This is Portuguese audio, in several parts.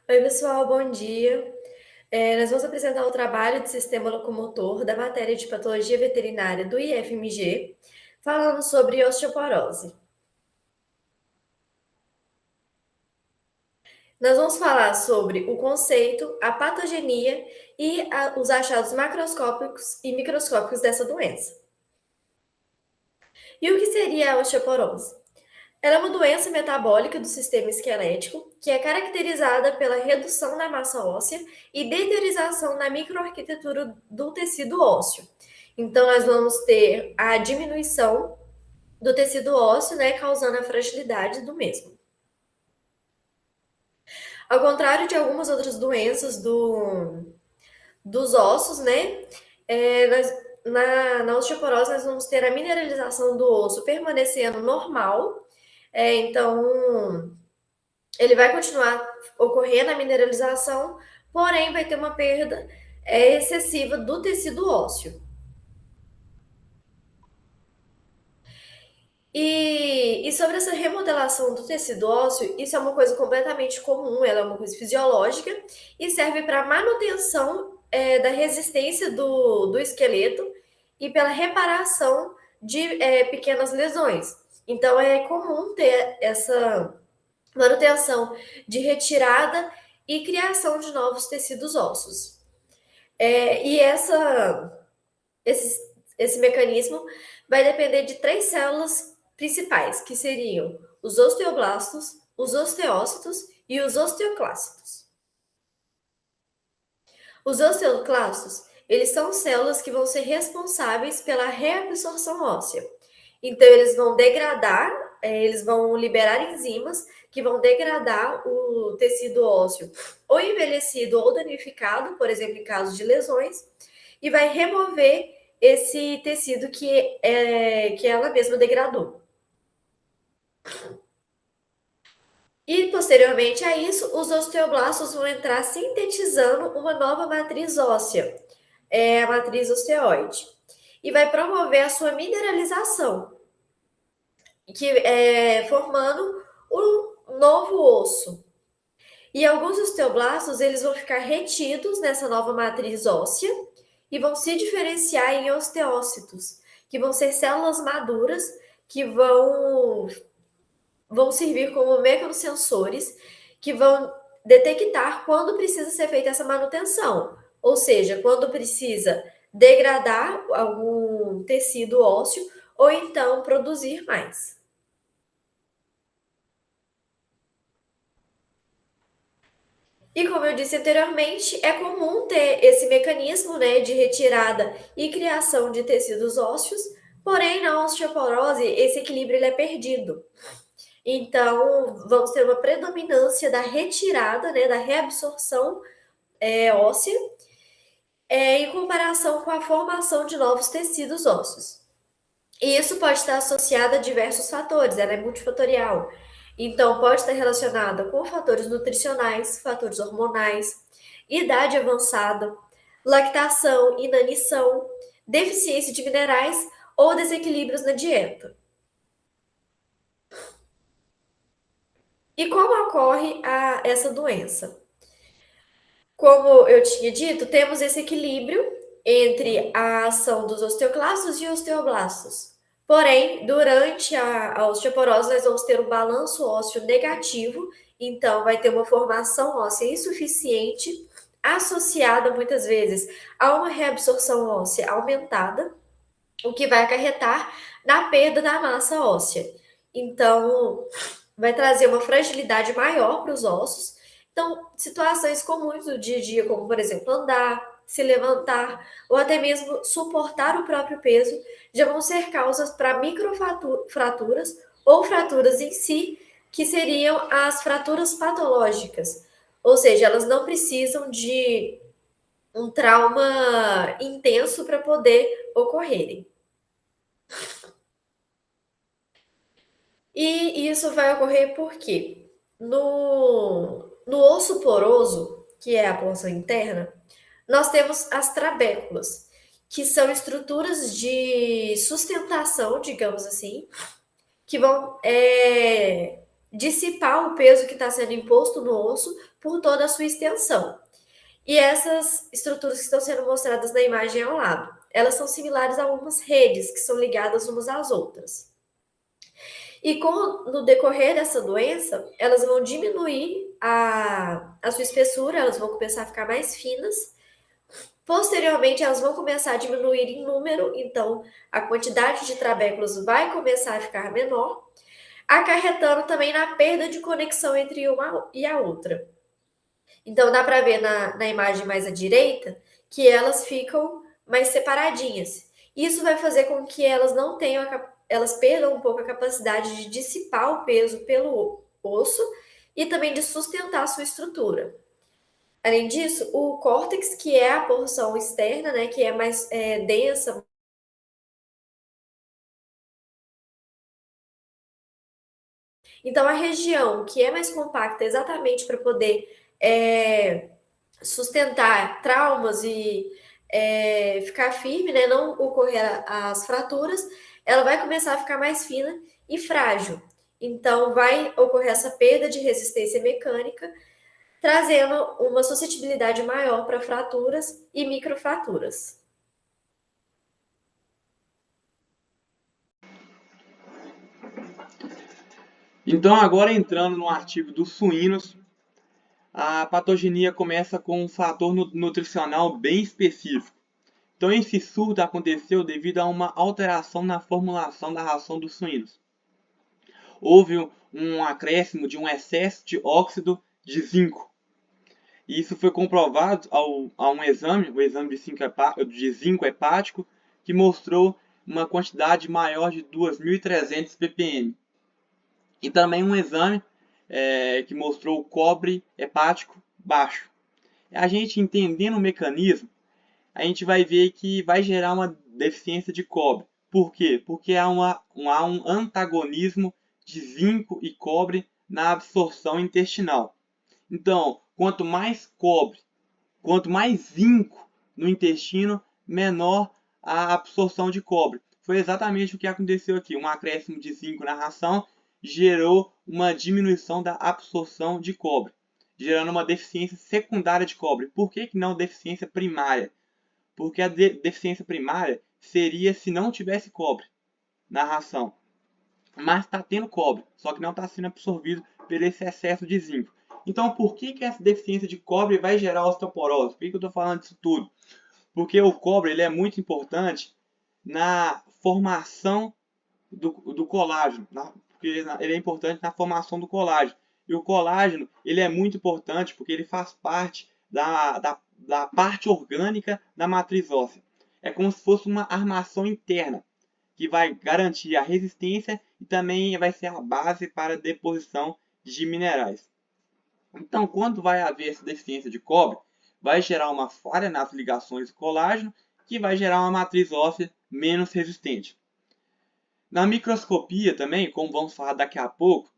Oi, pessoal, bom dia. Nós vamos apresentar o trabalho de sistema locomotor da matéria de patologia veterinária do IFMG, falando sobre osteoporose. Nós vamos falar sobre o conceito, a patogenia e os achados macroscópicos e microscópicos dessa doença. E o que seria a osteoporose? Ela é uma doença metabólica do sistema esquelético que é caracterizada pela redução da massa óssea e deteriorização na microarquitetura do tecido ósseo. Então, nós vamos ter a diminuição do tecido ósseo, né, causando a fragilidade do mesmo. Ao contrário de algumas outras doenças dos ossos, né, na osteoporose nós vamos ter a mineralização do osso permanecendo normal. Então, ele vai continuar ocorrendo a mineralização, porém vai ter uma perda excessiva do tecido ósseo. E sobre essa remodelação do tecido ósseo, isso é uma coisa completamente comum, ela é uma coisa fisiológica e serve para manutenção da resistência do esqueleto e pela reparação de pequenas lesões. Então é comum ter essa manutenção de retirada e criação de novos tecidos ósseos. E esse, esse mecanismo vai depender de três células principais, que seriam os osteoblastos, os osteócitos e os osteoclastos. Os osteoclastos, eles são células que vão ser responsáveis pela reabsorção óssea. Então, eles vão degradar, eles vão liberar enzimas que vão degradar o tecido ósseo ou envelhecido ou danificado, por exemplo, em caso de lesões, e vai remover esse tecido que ela mesma degradou. E, posteriormente a isso, os osteoblastos vão entrar sintetizando uma nova matriz óssea, a matriz osteoide, e vai promover a sua mineralização, formando um novo osso. E alguns osteoblastos eles vão ficar retidos nessa nova matriz óssea e vão se diferenciar em osteócitos, que vão ser células maduras que vão servir como mecanosensores que vão detectar quando precisa ser feita essa manutenção, ou seja, quando precisa degradar algum tecido ósseo ou então produzir mais. E como eu disse anteriormente, é comum ter esse mecanismo, né, de retirada e criação de tecidos ósseos, porém na osteoporose esse equilíbrio ele é perdido. Então, vamos ter uma predominância da retirada, né, da reabsorção óssea, em comparação com a formação de novos tecidos ósseos. E isso pode estar associado a diversos fatores, ela é multifatorial. Então, pode estar relacionada com fatores nutricionais, fatores hormonais, idade avançada, lactação, inanição, deficiência de minerais ou desequilíbrios na dieta. E como ocorre essa doença? Como eu tinha dito, temos esse equilíbrio entre a ação dos osteoclastos e osteoblastos. Porém, durante a osteoporose, nós vamos ter um balanço ósseo negativo, então vai ter uma formação óssea insuficiente, associada muitas vezes a uma reabsorção óssea aumentada, o que vai acarretar na perda da massa óssea. Então, vai trazer uma fragilidade maior para os ossos. Então, situações comuns do dia a dia, como por exemplo, andar, se levantar ou até mesmo suportar o próprio peso, já vão ser causas para microfraturas ou fraturas em si, que seriam as fraturas patológicas. Ou seja, elas não precisam de um trauma intenso para poder ocorrerem. E isso vai ocorrer porque no osso poroso, que é a porção interna, nós temos as trabéculas, que são estruturas de sustentação, digamos assim, que vão dissipar o peso que está sendo imposto no osso por toda a sua extensão. E essas estruturas que estão sendo mostradas na imagem ao lado, elas são similares a algumas redes que são ligadas umas às outras. E no decorrer dessa doença, elas vão diminuir a sua espessura, elas vão começar a ficar mais finas. Posteriormente, elas vão começar a diminuir em número, então a quantidade de trabéculos vai começar a ficar menor, acarretando também na perda de conexão entre uma e a outra. Então, dá para ver na imagem mais à direita que elas ficam mais separadinhas. Isso vai fazer com que elas não tenham, elas perdam um pouco a capacidade de dissipar o peso pelo osso e também de sustentar a sua estrutura. Além disso, o córtex, que é a porção externa, né, que é mais densa. Então, a região que é mais compacta, exatamente para poder sustentar traumas e ficar firme, né, não ocorrer as fraturas, ela vai começar a ficar mais fina e frágil. Então, vai ocorrer essa perda de resistência mecânica, trazendo uma suscetibilidade maior para fraturas e microfraturas. Então, agora entrando no artigo dos suínos, a patogenia começa com um fator nutricional bem específico. Então, esse surto aconteceu devido a uma alteração na formulação da ração dos suínos. Houve um acréscimo de um excesso de óxido de zinco. E isso foi comprovado a um exame, o exame de zinco hepático, que mostrou uma quantidade maior de 2.300 ppm. E também um exame que mostrou o cobre hepático baixo. A gente entendendo o mecanismo, a gente vai ver que vai gerar uma deficiência de cobre. Por quê? Porque há um antagonismo de zinco e cobre na absorção intestinal. Então, quanto mais cobre, quanto mais zinco no intestino, menor a absorção de cobre. Foi exatamente o que aconteceu aqui. Um acréscimo de zinco na ração gerou uma diminuição da absorção de cobre, gerando uma deficiência secundária de cobre. Por que não deficiência primária? Porque a deficiência primária seria se não tivesse cobre na ração. Mas está tendo cobre, só que não está sendo absorvido por esse excesso de zinco. Então, por que essa deficiência de cobre vai gerar osteoporose? Por que eu estou falando disso tudo? Porque o cobre ele é muito importante na formação do colágeno, porque ele é importante na formação do colágeno. E o colágeno ele é muito importante porque ele faz parte da parte orgânica da matriz óssea. É como se fosse uma armação interna que vai garantir a resistência e também vai ser a base para a deposição de minerais. Então, quando vai haver essa deficiência de cobre, vai gerar uma falha nas ligações do colágeno, que vai gerar uma matriz óssea menos resistente. Na microscopia também, como vamos falar daqui a pouco,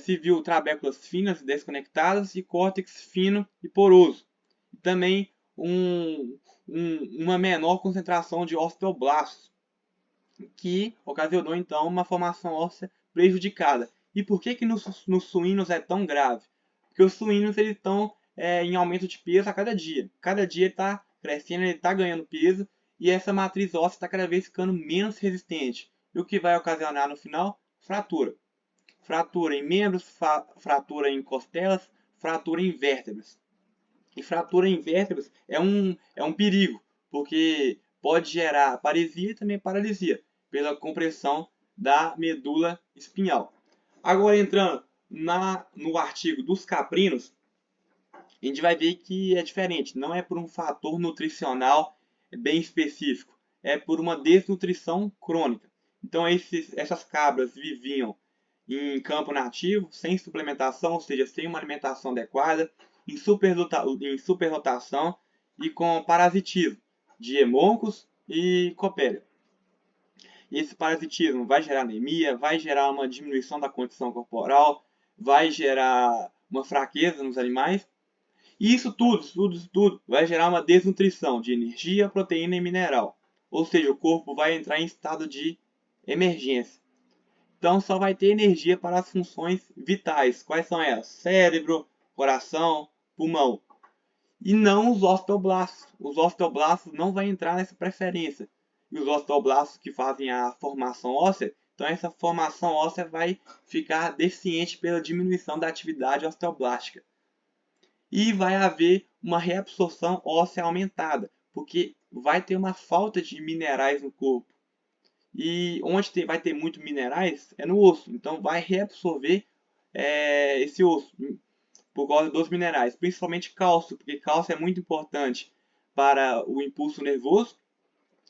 se viu trabéculas finas e desconectadas e córtex fino e poroso. E também uma menor concentração de osteoblastos, que ocasionou então uma formação óssea prejudicada. E por que nos suínos é tão grave? Porque os suínos eles estão em aumento de peso a cada dia. Cada dia ele está crescendo, ele está ganhando peso e essa matriz óssea está cada vez ficando menos resistente. E o que vai ocasionar no final? Fratura. Fratura em membros, fratura em costelas, fratura em vértebras. E fratura em vértebras é um perigo, porque pode gerar paresia e também paralisia, pela compressão da medula espinhal. Agora entrando no artigo dos caprinos, a gente vai ver que é diferente, não é por um fator nutricional bem específico, é por uma desnutrição crônica. Então essas cabras viviam em campo nativo, sem suplementação, ou seja, sem uma alimentação adequada, em superrotação e com parasitismo de hemoncos e copélia. Esse parasitismo vai gerar anemia, vai gerar uma diminuição da condição corporal, vai gerar uma fraqueza nos animais. E isso tudo vai gerar uma desnutrição de energia, proteína e mineral. Ou seja, o corpo vai entrar em estado de emergência. Então só vai ter energia para as funções vitais. Quais são elas? Cérebro, coração, pulmão. E não os osteoblastos. Os osteoblastos não vão entrar nessa preferência. E os osteoblastos que fazem a formação óssea, então essa formação óssea vai ficar deficiente pela diminuição da atividade osteoblástica. E vai haver uma reabsorção óssea aumentada, porque vai ter uma falta de minerais no corpo. E onde vai ter muito minerais é no osso, então vai reabsorver esse osso por causa dos minerais, principalmente cálcio, porque cálcio é muito importante para o impulso nervoso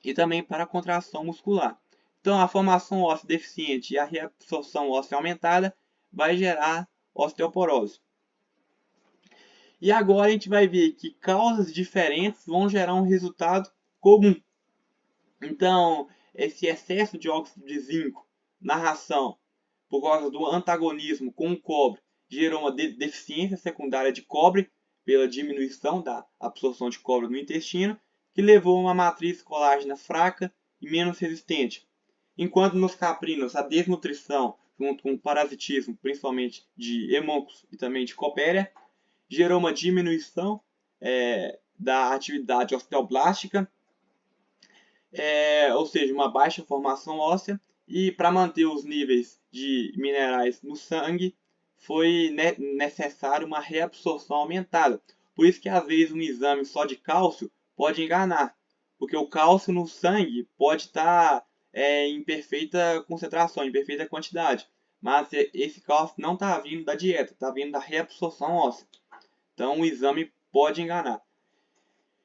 e também para a contração muscular. Então, a formação óssea deficiente e a reabsorção óssea aumentada vai gerar osteoporose. E agora a gente vai ver que causas diferentes vão gerar um resultado comum. Então, esse excesso de óxido de zinco na ração, por causa do antagonismo com o cobre, gerou uma deficiência secundária de cobre pela diminuição da absorção de cobre no intestino, que levou a uma matriz colágena fraca e menos resistente. Enquanto nos caprinos a desnutrição, junto com o parasitismo, principalmente de Haemococcus e também de Coppelia, gerou uma diminuição da atividade osteoblástica, ou seja, uma baixa formação óssea, e para manter os níveis de minerais no sangue foi necessário uma reabsorção aumentada. Por isso que às vezes um exame só de cálcio pode enganar, porque o cálcio no sangue pode estar em perfeita concentração, em perfeita quantidade, mas esse cálcio não está vindo da dieta, está vindo da reabsorção óssea. Então o exame pode enganar.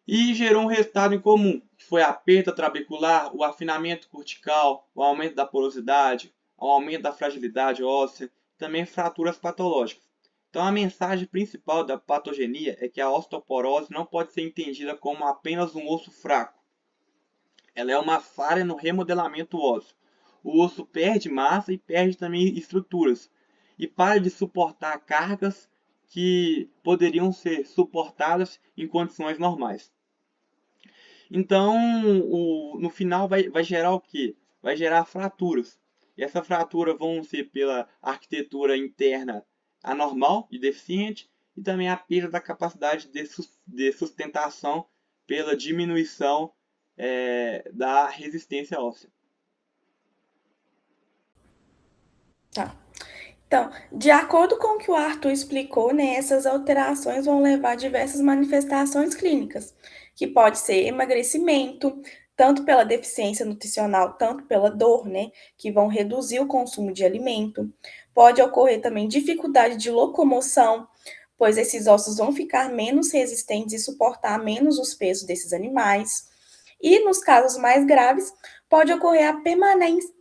E gerou um resultado em comum, que foi a perda trabecular, o afinamento cortical, o aumento da porosidade, o aumento da fragilidade óssea, também fraturas patológicas. Então a mensagem principal da patogenia é que a osteoporose não pode ser entendida como apenas um osso fraco. Ela é uma falha no remodelamento ósseo. O osso perde massa e perde também estruturas, e para de suportar cargas que poderiam ser suportadas em condições normais. Então, no final vai gerar o quê? Vai gerar fraturas. E essas fraturas vão ser pela arquitetura interna anormal e deficiente, e também a perda da capacidade de sustentação pela diminuição da resistência óssea. Tá. Então, de acordo com o que o Arthur explicou, né, essas alterações vão levar a diversas manifestações clínicas, que pode ser emagrecimento, tanto pela deficiência nutricional, tanto pela dor, né, que vão reduzir o consumo de alimento. Pode ocorrer também dificuldade de locomoção, pois esses ossos vão ficar menos resistentes e suportar menos os pesos desses animais. E nos casos mais graves, pode ocorrer a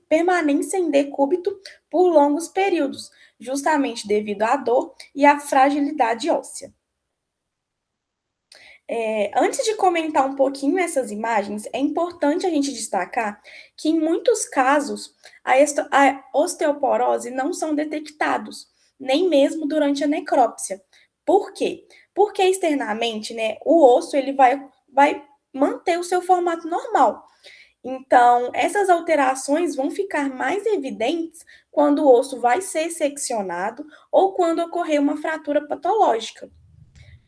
permanência em decúbito por longos períodos, justamente devido à dor e à fragilidade óssea. Antes de comentar um pouquinho essas imagens, é importante a gente destacar que, em muitos casos, a osteoporose não são detectados, nem mesmo durante a necrópsia. Por quê? Porque externamente, né, o osso ele vai manter o seu formato normal. Então, essas alterações vão ficar mais evidentes quando o osso vai ser seccionado ou quando ocorrer uma fratura patológica.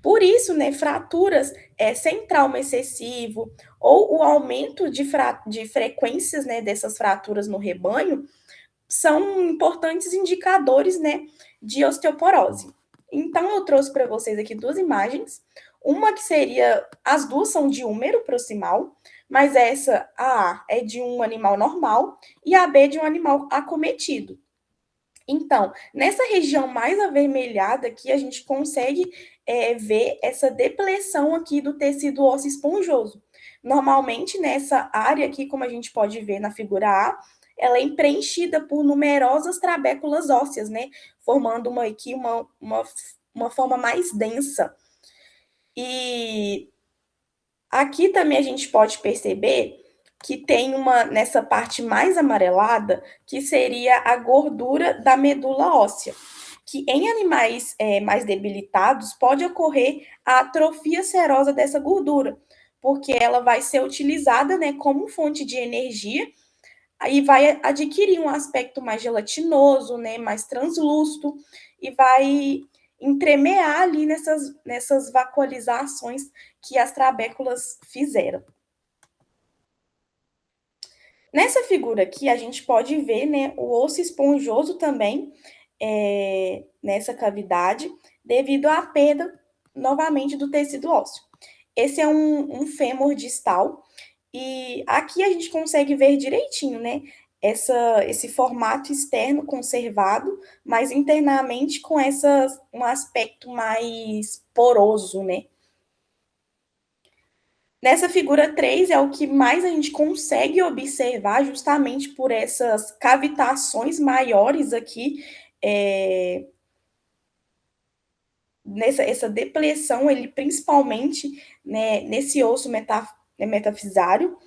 Por isso, né, fraturas sem trauma excessivo ou o aumento de frequências, né, dessas fraturas no rebanho são importantes indicadores, né, de osteoporose. Então, eu trouxe para vocês aqui duas imagens. Uma que seria, as duas são de húmero proximal, mas essa, a A, é de um animal normal e a B de um animal acometido. Então, nessa região mais avermelhada aqui, a gente consegue ver essa depressão aqui do tecido ósseo esponjoso. Normalmente, nessa área aqui, como a gente pode ver na figura A, ela é preenchida por numerosas trabéculas ósseas, né? Formando uma forma mais densa. E aqui também a gente pode perceber que tem nessa parte mais amarelada, que seria a gordura da medula óssea, que em animais mais debilitados pode ocorrer a atrofia serosa dessa gordura, porque ela vai ser utilizada, né, como fonte de energia aí vai adquirir um aspecto mais gelatinoso, né, mais translúcido, e vai entremear ali nessas vacuolizações que as trabéculas fizeram. Nessa figura aqui, a gente pode ver, né, o osso esponjoso também nessa cavidade, devido à perda, novamente, do tecido ósseo. Esse é um fêmur distal, e aqui a gente consegue ver direitinho, né, esse formato externo conservado, mas internamente com um aspecto mais poroso, né. Nessa figura 3 é o que mais a gente consegue observar, justamente por essas cavitações maiores aqui, essa depressão, ele principalmente, né, nesse osso metafisário,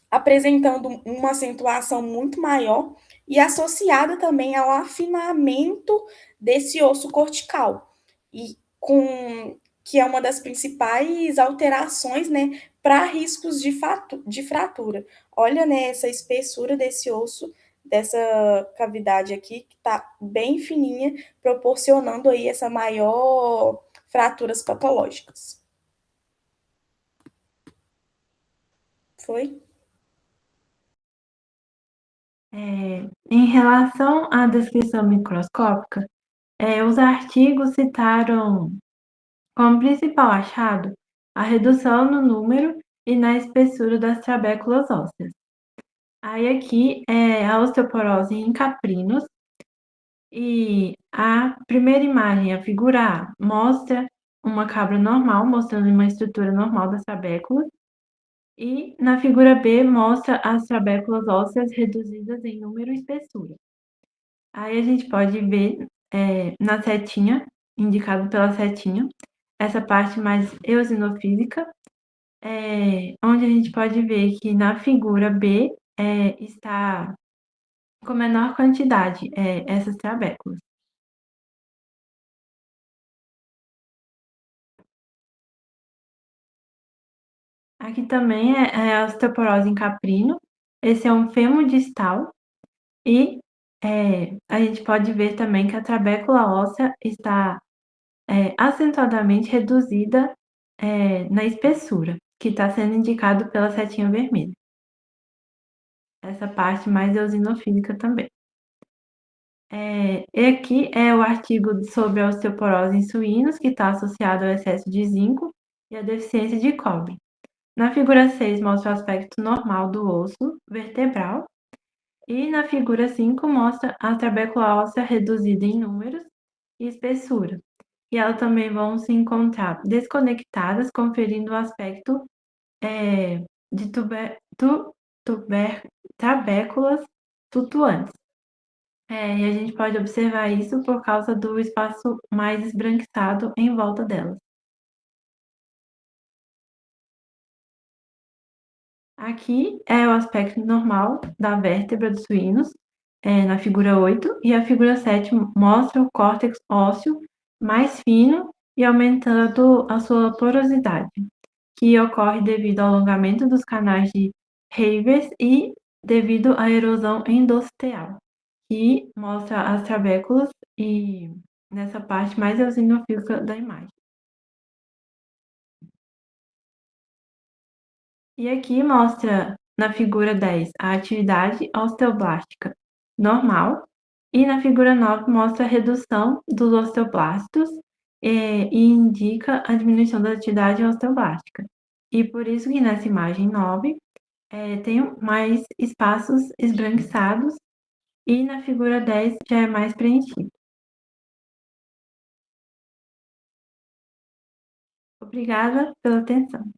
apresentando uma acentuação muito maior e associada também ao afinamento desse osso cortical, e que é uma das principais alterações, né, para riscos de fratura. Olha, né, essa espessura desse osso, dessa cavidade aqui, que está bem fininha, proporcionando aí essa maior fraturas patológicas. Foi? Em relação à descrição microscópica, os artigos citaram como principal achado a redução no número e na espessura das trabéculas ósseas. Aí aqui é a osteoporose em caprinos, e a primeira imagem, a figura A, mostra uma cabra normal, mostrando uma estrutura normal das trabéculas, e na figura B mostra as trabéculas ósseas reduzidas em número e espessura. Aí a gente pode ver na setinha, indicado pela setinha, essa parte mais eosinofísica, onde a gente pode ver que na figura B está com menor quantidade essas trabéculas. Aqui também é a osteoporose em caprino. Esse é um fêmur distal e a gente pode ver também que a trabécula óssea está acentuadamente reduzida na espessura, que está sendo indicado pela setinha vermelha. Essa parte mais eosinofílica também. E aqui é o artigo sobre a osteoporose em suínos, que está associado ao excesso de zinco e à deficiência de cobre. Na figura 6 mostra o aspecto normal do osso vertebral, e na figura 5 mostra a trabécula óssea reduzida em números e espessura. E elas também vão se encontrar desconectadas, conferindo o aspecto de trabéculas flutuantes. E a gente pode observar isso por causa do espaço mais esbranquiçado em volta delas. Aqui é o aspecto normal da vértebra dos suínos, na figura 8, e a figura 7 mostra o córtex ósseo mais fino e aumentando a sua porosidade, que ocorre devido ao alongamento dos canais de Revers e devido à erosão endosteal, que mostra as trabéculas e nessa parte mais eosinofílica da imagem. E aqui mostra na figura 10 a atividade osteoblástica normal, e na figura 9 mostra a redução dos osteoblastos e indica a diminuição da atividade osteoblástica. E por isso que nessa imagem 9 tem mais espaços esbranquiçados, e na figura 10 já é mais preenchido. Obrigada pela atenção.